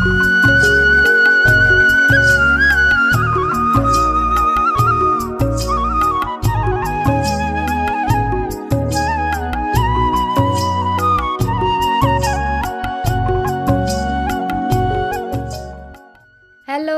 Hello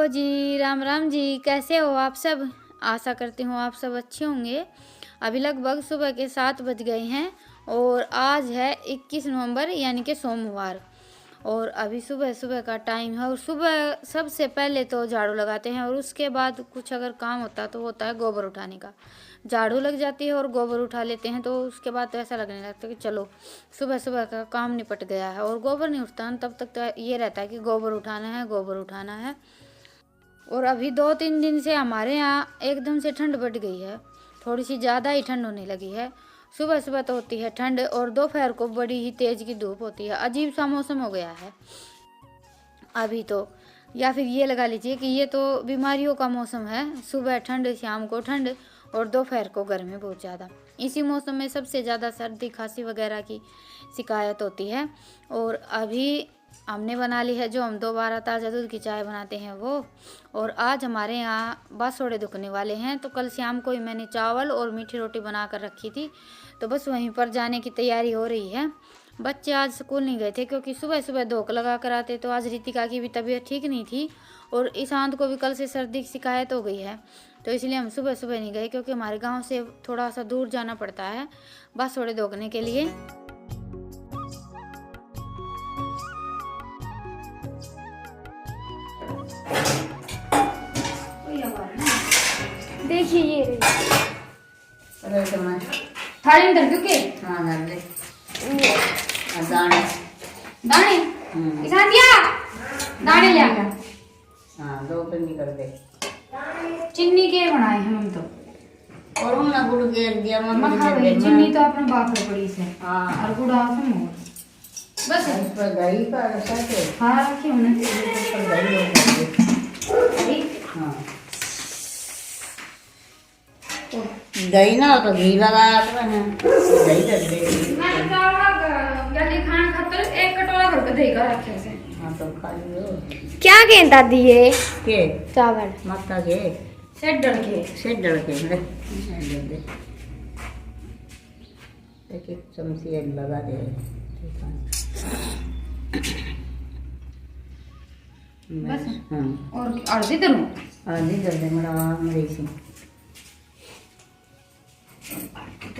जी, राम राम जी। कैसे हो आप सब? आशा करती हूँ आप सब अच्छे होंगे। अभी लगभग सुबह के 7 बज गए हैं और आज है 21 नवंबर यानी कि सोमवार। और अभी सुबह सुबह का टाइम है और सुबह सबसे पहले तो झाड़ू लगाते हैं और उसके बाद कुछ अगर काम होता तो होता है गोबर उठाने का। झाड़ू लग जाती है और गोबर उठा लेते हैं तो उसके बाद तो ऐसा लगने लगता है कि चलो सुबह सुबह का काम निपट गया है। और गोबर नहीं उठता ना तब तक तो ये रहता है कि गोबर उठाना है, गोबर उठाना है। और अभी 2-3 दिन से हमारे यहाँ एकदम से ठंड बढ़ गई है, थोड़ी सी ज़्यादा ही ठंड होने लगी है। सुबह सुबह तो होती है ठंड और दोपहर को बड़ी ही तेज़ की धूप होती है। अजीब सा मौसम हो गया है अभी तो, या फिर ये लगा लीजिए कि ये तो बीमारियों का मौसम है। सुबह ठंड, शाम को ठंड और दोपहर को गर्मी बहुत ज़्यादा। इसी मौसम में सबसे ज़्यादा सर्दी खांसी वगैरह की शिकायत होती है। और अभी हमने बना ली है जो हम दोबारा ताज़ा दूध की चाय बनाते हैं वो। और आज हमारे यहाँ बासोड़े दुखने वाले हैं तो कल शाम को ही मैंने चावल और मीठी रोटी बना कर रखी थी, तो बस वहीं पर जाने की तैयारी हो रही है। बच्चे आज स्कूल नहीं गए थे क्योंकि सुबह सुबह धोख लगा कर आते, तो आज रितिका की भी तबीयत ठीक नहीं थी और ईशांत को भी कल से सर्दी की शिकायत हो गई है, तो इसलिए हम सुबह सुबह नहीं गए क्योंकि हमारे गांव से थोड़ा सा दूर जाना पड़ता है बासोड़े धोखने के लिए। देखिए ये रही थाली में धर के दाने दाने ईशान दिया दाने ले आकर। हाँ, दो पे निकल गए। चिन्नी के बनाए हैं हम तो, और उन्हें गुड़ गेर दिया मखा गई चिन्नी तो अपने बाप रे पड़ी से। हाँ, और गुड़ आप हम बस इस पर दही का रसा थे। हाँ रखी हमने इस पर दही हो गई। हाँ, दही ना हो तो घी लगाया तो है दही कर दे। मैं जल्दी खाना खातर एक कटोरा भर के दही का रखे से। हाँ तो खा लियो। क्या कहता दिए के चावल मक्का के सेट डल के से डल के ले दे। एक चमची लगा दे। बस हाँ, और आरती करूं आधी कर दे मेरी सी।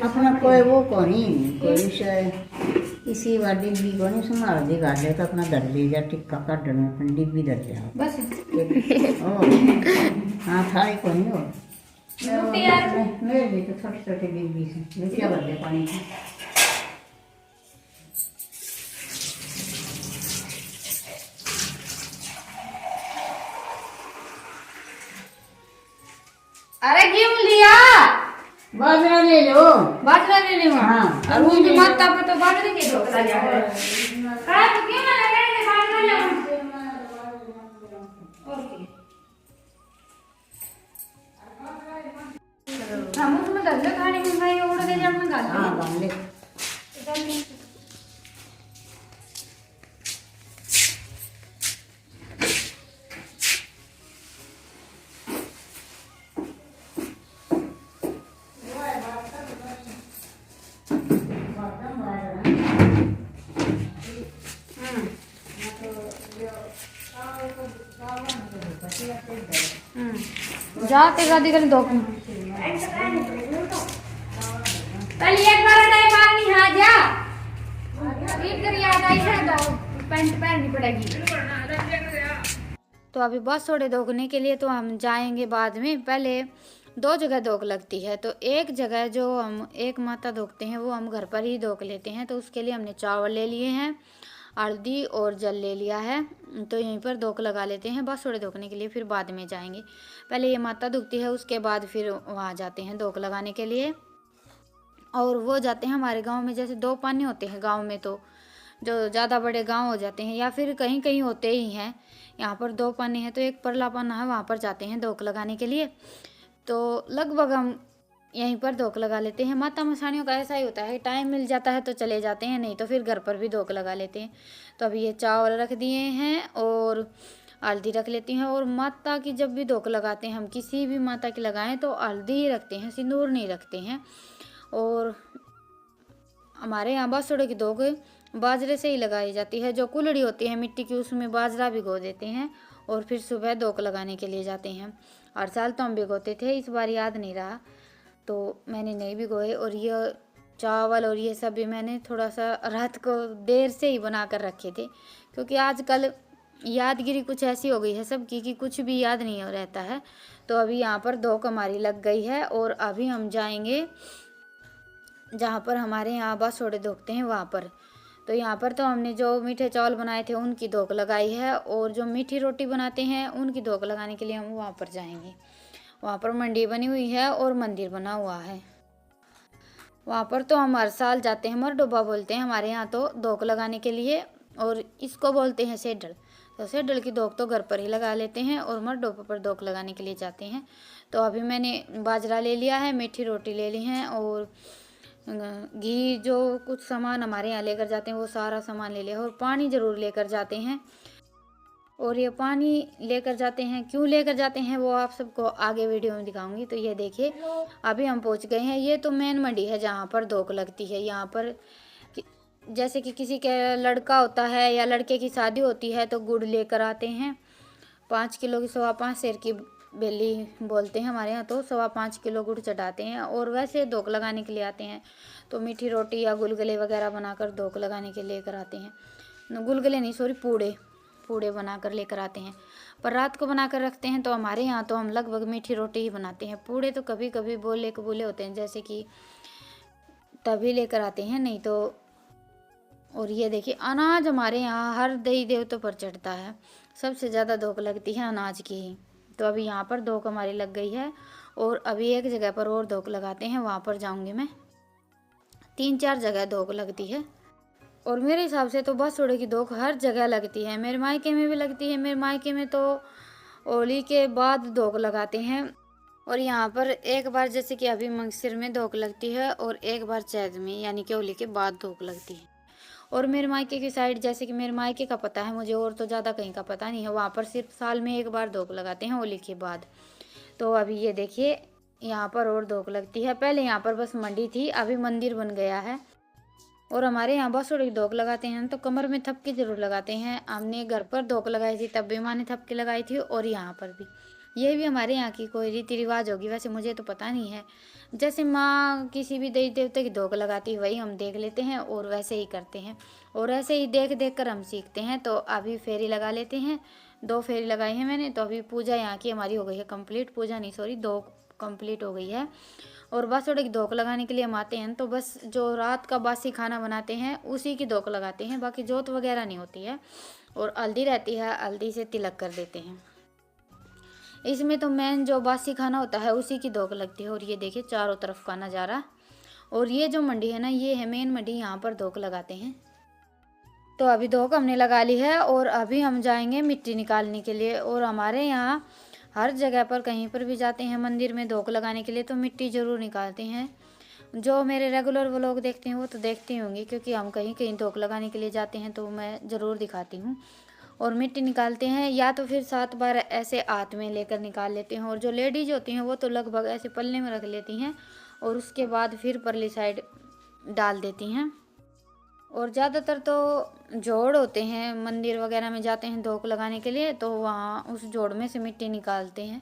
अपना कोई वो कोनी कोई शायद इसी बार डिब्बी कोनी संभाल दे गाले तो अपना दर ले जा टिक्का काटने अपनी डिब्बी दर जा बस ओ हाँ थाली कोनी हो यार मेरे भी तो छोटे छोटे डिब्बी से क्या कर दे पानी की। अरे क्यों लिया बाजरा ले लो। बाजरा ले ले हाँ, और वो भी माता पे तो बाजरे के ढोकला जा रहा है। कहा तो क्यों ना लगाएंगे बाजरा ले हम उसमें दल्ले खाने में भाई उड़ के जब में गाल हाँ गाले जाते गादी कर दो पहले एक बार नहीं मारनी हाँ जा फिर कर याद आई है तो पैंट पहननी पड़ेगी। तो अभी बस थोड़े धोखने के लिए तो हम जाएंगे बाद में। पहले 2 जगह धोख लगती है, तो एक जगह जो हम एक माता धोखते हैं वो हम घर पर ही धोख लेते हैं, तो उसके लिए हमने चावल ले लिए हैं, हल्दी और जल ले लिया है, तो यहीं पर धोख लगा लेते हैं बस थोड़े धोखने के लिए, फिर बाद में जाएंगे। पहले ये माता धुखती है उसके बाद फिर वहाँ जाते हैं धोख लगाने के लिए। और वो जाते हैं हमारे गांव में, जैसे 2 पानी होते हैं गांव में, तो जो ज़्यादा बड़े गांव हो जाते हैं या फिर कहीं कहीं होते ही हैं, यहाँ पर 2 पानी है तो एक परला पाना है, वहाँ पर जाते हैं धोख लगाने के लिए। तो लगभग हम यहीं पर धोख लगा लेते हैं। माता मसाणियों का ऐसा ही होता है, टाइम मिल जाता है तो चले जाते हैं, नहीं तो फिर घर पर भी धोख लगा लेते हैं। तो अभी ये चावल रख दिए हैं और हल्दी रख लेती हैं। और माता की जब भी धोख लगाते हैं, हम किसी भी माता की लगाएं तो हल्दी ही रखते हैं, सिंदूर नहीं रखते हैं। और हमारे यहाँ बासुड़े की धोख बाजरे से ही लगाई जाती है। जो कुल्हड़ी होती है मिट्टी की, उसमें बाजरा भिगो देते हैं और फिर सुबह धोख लगाने के लिए जाते हैं। हर साल तो हम भिगोते थे, इस बार याद नहीं रहा तो मैंने नहीं भिगोए। और ये चावल और ये सब भी मैंने थोड़ा सा रात को देर से ही बना कर रखे थे, क्योंकि आजकल यादगिरी कुछ ऐसी हो गई है सबकी कि कुछ भी याद नहीं हो रहता है। तो अभी यहाँ पर धोख हमारी लग गई है और अभी हम जाएंगे जहाँ पर हमारे यहाँ बासुड़े धोखते हैं वहाँ पर। तो यहाँ पर तो हमने जो मीठे चावल बनाए थे उनकी धोख लगाई है, और जो मीठी रोटी बनाते हैं उनकी धोख लगाने के लिए हम वहाँ पर जाएंगे। वहाँ पर मंडी बनी हुई है और मंदिर बना हुआ है। वहाँ पर तो हम हर साल जाते हैं। मरडोबा बोलते हैं हमारे यहाँ तो धोख लगाने के लिए, और इसको बोलते हैं सेडल। तो सेडल की धोख तो घर पर ही लगा लेते हैं और मरडोबा पर धोख लगाने के लिए जाते हैं। तो अभी मैंने बाजरा ले लिया है, मीठी रोटी ले ली है और घी, जो कुछ सामान हमारे यहाँ लेकर जाते हैं वो सारा सामान ले लिया। और पानी ज़रूर लेकर जाते हैं। और ये पानी लेकर जाते हैं, क्यों लेकर जाते हैं वो आप सबको आगे वीडियो में दिखाऊंगी। तो ये देखिए अभी हम पहुंच गए हैं। ये तो मेन मंडी है जहाँ पर धोख लगती है। यहाँ पर जैसे कि किसी का लड़का होता है या लड़के की शादी होती है तो गुड़ लेकर आते हैं। 5 किलो की 5.25 सेर की बेली बोलते हैं हमारे यहाँ, तो 5.25 किलो गुड़ चढ़ाते हैं। और वैसे धोख लगाने के लिए आते हैं तो मीठी रोटी या गुलगुले वगैरह बनाकर धोख लगाने के लेकर आते हैं। गुलगुले नहीं, सॉरी, पूड़े बनाकर लेकर आते हैं। पर रात को बनाकर रखते हैं। तो हमारे यहाँ तो हम लगभग मीठी रोटी ही बनाते हैं। पूड़े तो कभी कभी बोले कबूले होते हैं, जैसे कि तभी लेकर आते हैं, नहीं तो। और ये देखिए अनाज हमारे यहाँ हर देवी देवतों पर चढ़ता है, सबसे ज़्यादा धोख लगती है अनाज की ही। तो अभी यहाँ पर धोख हमारी लग गई है और अभी एक जगह पर और धोख लगाते हैं, वहाँ पर जाऊँगी मैं। 3-4 जगह धोख लगती है और मेरे हिसाब से तो बासुड़े की धोख हर जगह लगती है। मेरे मायके में भी लगती है। मेरे मायके में तो होली के बाद धोख लगाते हैं। और यहाँ पर एक बार जैसे कि अभी मंगसिर में धोख लगती है और एक बार चैत में, यानी कि होली के बाद धोख लगती है। और मेरे मायके की साइड, जैसे कि मेरे मायके का पता है मुझे, और तो ज़्यादा कहीं का पता नहीं है। वहाँ पर सिर्फ साल में एक बार धोख लगाते हैं होली के बाद। तो अभी ये देखिए यहाँ पर और धोख लगती है। पहले यहाँ पर बस मंडी थी, अभी मंदिर बन गया है। और हमारे यहाँ बासुड़े की धोख लगाते हैं तो कमर में थपकी जरूर लगाते हैं। हमने घर पर धोख लगाई थी तब भी माँ ने थपकी लगाई थी, और यहाँ पर भी। ये भी हमारे यहाँ की कोई रीति रिवाज होगी, वैसे मुझे तो पता नहीं है। जैसे माँ किसी भी देवी देवता की धोख लगाती है वही हम देख लेते हैं और वैसे ही करते हैं, और ऐसे ही देख देख कर हम सीखते हैं। तो अभी फेरी लगा लेते हैं। 2 फेरी लगाई है मैंने। तो अभी पूजा यहाँ की हमारी हो गई है कंप्लीट। पूजा नहीं, सॉरी, 2 कंप्लीट हो गई है। और बासुड़े की धोख लगाने के लिए हम आते हैं तो बस जो रात का बासी खाना बनाते हैं उसी की धोख लगाते हैं, बाकी जोत वगैरह नहीं होती है। और हल्दी रहती है, हल्दी से तिलक कर देते हैं। इसमें तो मेन जो बासी खाना होता है उसी की धोख लगती है। और ये देखिए चारों तरफ का नज़ारा। और ये जो मंडी है ना, ये है मेन मंडी, यहाँ पर धोख लगाते हैं। तो अभी धोख हमने लगा ली है और अभी हम जाएंगे मिट्टी निकालने के लिए। और हमारे यहाँ हर जगह पर कहीं पर भी जाते हैं मंदिर में धोख लगाने के लिए तो मिट्टी ज़रूर निकालते हैं। जो मेरे रेगुलर वो लोग देखते हैं वो तो देखते होंगे, क्योंकि हम कहीं कहीं धोख लगाने के लिए जाते हैं तो मैं ज़रूर दिखाती हूँ। और मिट्टी निकालते हैं या तो फिर 7 बार ऐसे हाथ में लेकर निकाल लेते हैं। और जो लेडीज होती हैं वो तो लगभग ऐसे पल्ले में रख लेती हैं और उसके बाद फिर परली साइड डाल देती हैं। और ज़्यादातर तो जोड़ होते हैं, मंदिर वगैरह में जाते हैं धोख लगाने के लिए तो वहाँ उस जोड़ में से मिट्टी निकालते हैं।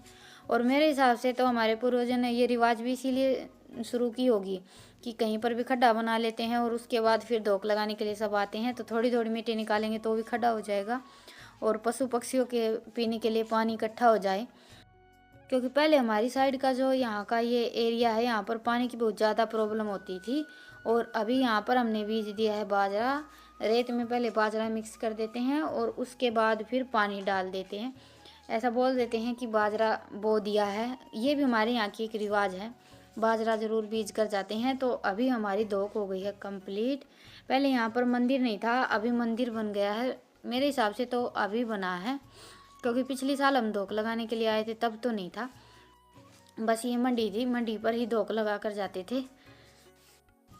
और मेरे हिसाब से तो हमारे पूर्वजों ने ये रिवाज भी इसीलिए शुरू की होगी कि कहीं पर भी खड्डा बना लेते हैं और उसके बाद फिर धोख लगाने के लिए सब आते हैं तो थोड़ी थोड़ी मिट्टी निकालेंगे तो भी खड्डा हो जाएगा और पशु पक्षियों के पीने के लिए पानी इकट्ठा हो जाए। क्योंकि पहले हमारी साइड का जो यहाँ का ये एरिया है, यहाँ पर पानी की बहुत ज़्यादा प्रॉब्लम होती थी। और अभी यहाँ पर हमने बीज दिया है बाजरा। रेत में पहले बाजरा मिक्स कर देते हैं और उसके बाद फिर पानी डाल देते हैं। ऐसा बोल देते हैं कि बाजरा बो दिया है। ये भी हमारे यहाँ की एक रिवाज है, बाजरा ज़रूर बीज कर जाते हैं। तो अभी हमारी धोख हो गई है कंप्लीट। पहले यहाँ पर मंदिर नहीं था, अभी मंदिर बन गया है। मेरे हिसाब से तो अभी बना है, क्योंकि पिछले साल हम धोख लगाने के लिए आए थे तब तो नहीं था। बस ये मंडी थी, मंडी पर ही धोख लगा कर जाते थे।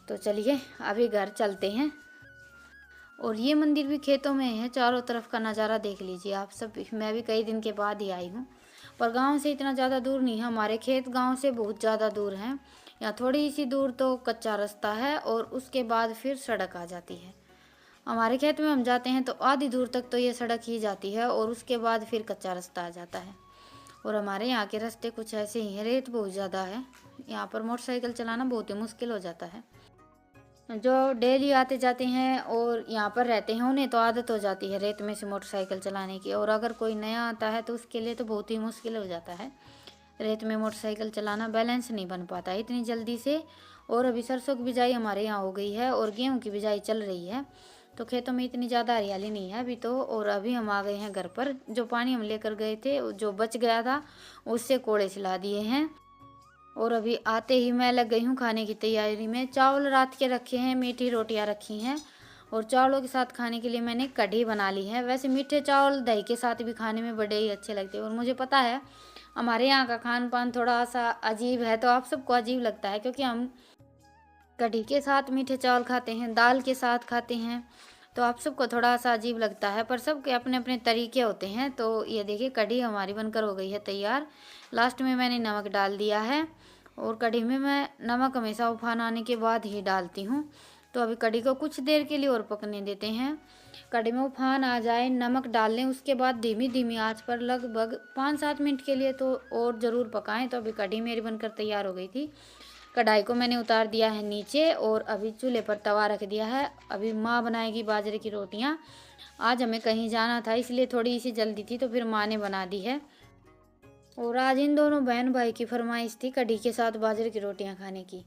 तो चलिए अभी घर चलते हैं। और ये मंदिर भी खेतों में है, चारों तरफ का नज़ारा देख लीजिए आप सब। मैं भी कई दिन के बाद ही आई हूँ, पर गांव से इतना ज़्यादा दूर नहीं है, हमारे खेत गांव से बहुत ज़्यादा दूर हैं। यहाँ थोड़ी सी दूर तो कच्चा रास्ता है और उसके बाद फिर सड़क आ जाती है। हमारे खेत में हम जाते हैं तो आधी दूर तक तो ये सड़क ही जाती है और उसके बाद फिर कच्चा रास्ता आ जाता है। और हमारे यहाँ के रास्ते कुछ ऐसे ही हैं, रेत बहुत ज़्यादा है, यहाँ पर मोटरसाइकिल चलाना बहुत ही मुश्किल हो जाता है। जो डेली आते जाते हैं और यहाँ पर रहते हैं उन्हें तो आदत हो जाती है रेत में से मोटरसाइकिल चलाने की, और अगर कोई नया आता है तो उसके लिए तो बहुत ही मुश्किल हो जाता है रेत में मोटरसाइकिल चलाना। बैलेंस नहीं बन पाता है इतनी जल्दी से। और अभी सरसों की बिजाई हमारे यहाँ हो गई है और गेहूँ की बिजाई चल रही है, तो खेतों में इतनी ज़्यादा हरियाली नहीं है अभी तो। और अभी हम आ गए हैं घर पर। जो पानी हम लेकर गए थे, जो बच गया था, उससे कोड़े सिला दिए हैं। और अभी आते ही मैं लग गई हूँ खाने की तैयारी में। चावल रात के रखे हैं, मीठी रोटियाँ रखी हैं, और चावलों के साथ खाने के लिए मैंने कढ़ी बना ली है। वैसे मीठे चावल दही के साथ भी खाने में बड़े ही अच्छे लगते हैं। और मुझे पता है हमारे यहाँ का खान पान थोड़ा सा अजीब है, तो आप सबको अजीब लगता है, क्योंकि हम कढ़ी के साथ मीठे चावल खाते हैं, दाल के साथ खाते हैं, तो आप सबको थोड़ा सा अजीब लगता है, पर सबके अपने अपने तरीके होते हैं। तो ये देखिए कढ़ी हमारी बनकर हो गई है तैयार। लास्ट में मैंने नमक डाल दिया है, और कढ़ी में मैं नमक हमेशा उफान आने के बाद ही डालती हूँ। तो अभी कढ़ी को कुछ देर के लिए और पकने देते हैं। कढ़ी में उफान आ जाए, नमक डाल लें, उसके बाद धीमी धीमी आंच पर लगभग 5-7 मिनट के लिए तो और ज़रूर पकाएं। तो अभी कढ़ी मेरी बनकर तैयार हो गई थी। कढ़ाई को मैंने उतार दिया है नीचे और अभी चूल्हे पर तवा रख दिया है। अभी माँ बनाएगी बाजरे की रोटियाँ। आज हमें कहीं जाना था इसलिए थोड़ी सी जल्दी थी, तो फिर माँ ने बना दी है। और आज इन दोनों बहन भाई की फरमाइश थी कढ़ी के साथ बाजरे की रोटियां खाने की,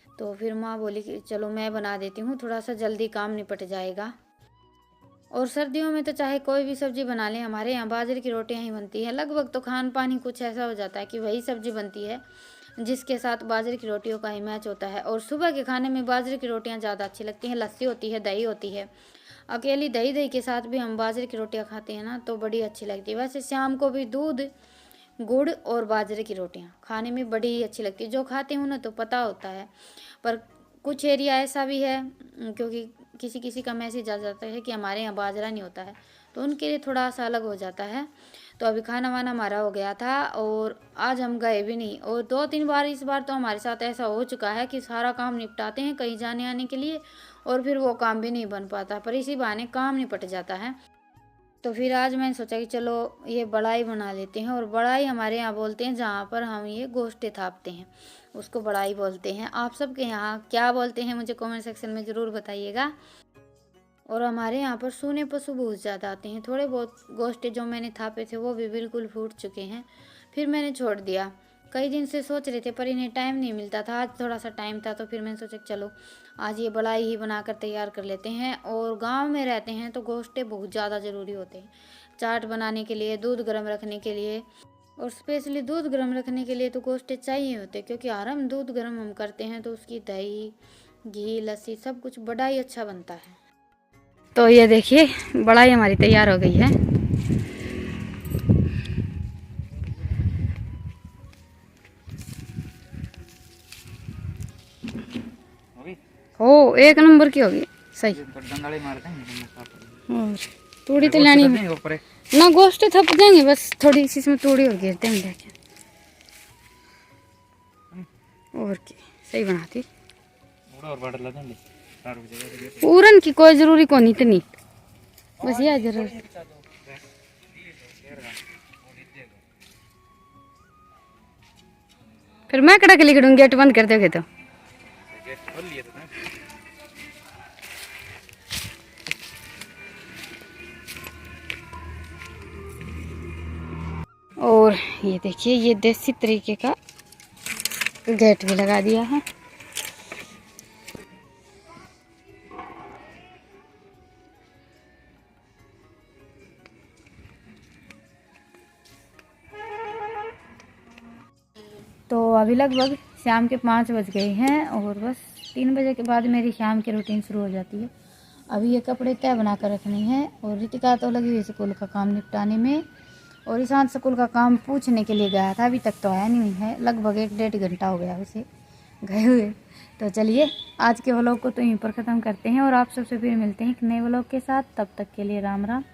तो फिर माँ बोली कि चलो मैं बना देती हूँ, थोड़ा सा जल्दी काम निपट जाएगा। और सर्दियों में तो चाहे कोई भी सब्जी बना लें, हमारे यहाँ बाजरे की रोटियां ही बनती है। लगभग तो खान पान ही कुछ ऐसा हो जाता है कि वही सब्जी बनती है जिसके साथ बाजरे की रोटियों का ही मैच होता है। और सुबह के खाने में बाजरे की रोटियां ज़्यादा अच्छी लगती हैं। लस्सी होती है, दही होती है, अकेली दही के साथ भी हम बाजरे की रोटियां खाते हैं ना, तो बड़ी अच्छी लगती है। वैसे शाम को भी दूध, गुड़ और बाजरे की रोटियां खाने में बड़ी ही अच्छी लगती है। जो खाते हैं उन्हें तो पता होता है, पर कुछ एरिया ऐसा भी है, क्योंकि किसी किसी का मैसेज आ जाता है कि हमारे यहाँ बाजरा नहीं होता है, तो उनके लिए थोड़ा सा अलग हो जाता है। तो अभी खाना वाना हमारा हो गया था और आज हम गए भी नहीं। और 2-3 बार इस बार तो हमारे साथ ऐसा हो चुका है कि सारा काम निपटाते हैं कहीं जाने आने के लिए, और फिर वो काम भी नहीं बन पाता, पर इसी बहाने काम निपट जाता है। तो फिर आज मैंने सोचा कि चलो ये बड़ाई बना लेते हैं। और बड़ाई हमारे यहाँ बोलते हैं जहाँ पर हम ये गोश्ते थापते हैं, उसको बड़ाई बोलते हैं। आप सबके यहाँ क्या बोलते हैं मुझे कमेंट सेक्शन में ज़रूर बताइएगा। और हमारे यहाँ पर सूने पशु बहुत ज़्यादा आते हैं। थोड़े बहुत गोश्ते जो मैंने थापे थे वो भी बिल्कुल फूट चुके हैं, फिर मैंने छोड़ दिया। कई दिन से सोच रहे थे पर इन्हें टाइम नहीं मिलता था, आज थोड़ा सा टाइम था, तो फिर मैंने सोचा चलो आज ये बड़ाई ही बनाकर तैयार कर लेते हैं। और गांव में रहते हैं तो गोश्ते बहुत ज़्यादा ज़रूरी होते हैं, चाट बनाने के लिए, दूध गर्म रखने के लिए। और स्पेशली दूध गर्म रखने के लिए तो गोश्ते चाहिए होते, क्योंकि हम दूध गर्म हम करते हैं तो उसकी दही, घी, लस्सी सब कुछ बड़ा ही अच्छा बनता है। तो ये देखिए बड़ाई हमारी तैयार हो गई है। ओ एक नंबर की होगी सही। और तूड़ी तो लानी ना, गोश्त थप जाएंगे बस, थोड़ी सी इसमें तूड़ी और गिरते हैं लेके, और की सही बनाती। पूरन की कोई जरूरी को नहीं इतनी, बस यह जरूर। फिर मैं कड़ा के लिख दूंगी, गेट बंद कर दोगे तो। और ये देखिए ये देसी तरीके का गेट भी लगा दिया है। तो अभी लगभग शाम के 5 बज गए हैं और बस 3 बजे के बाद मेरी शाम की रूटीन शुरू हो जाती है। अभी ये कपड़े तय बना कर रखने हैं और रितिका तो लगी हुई स्कूल का काम निपटाने में। और ईशान स्कूल का काम पूछने के लिए गया था, अभी तक तो आया नहीं है, लगभग 1-1.5 घंटा हो गया उसे गए हुए। तो चलिए आज के व्लॉग को तो यहीं पर ख़त्म करते हैं और आप सबसे फिर मिलते हैं एक नए व्लॉग के साथ। तब तक के लिए राम राम।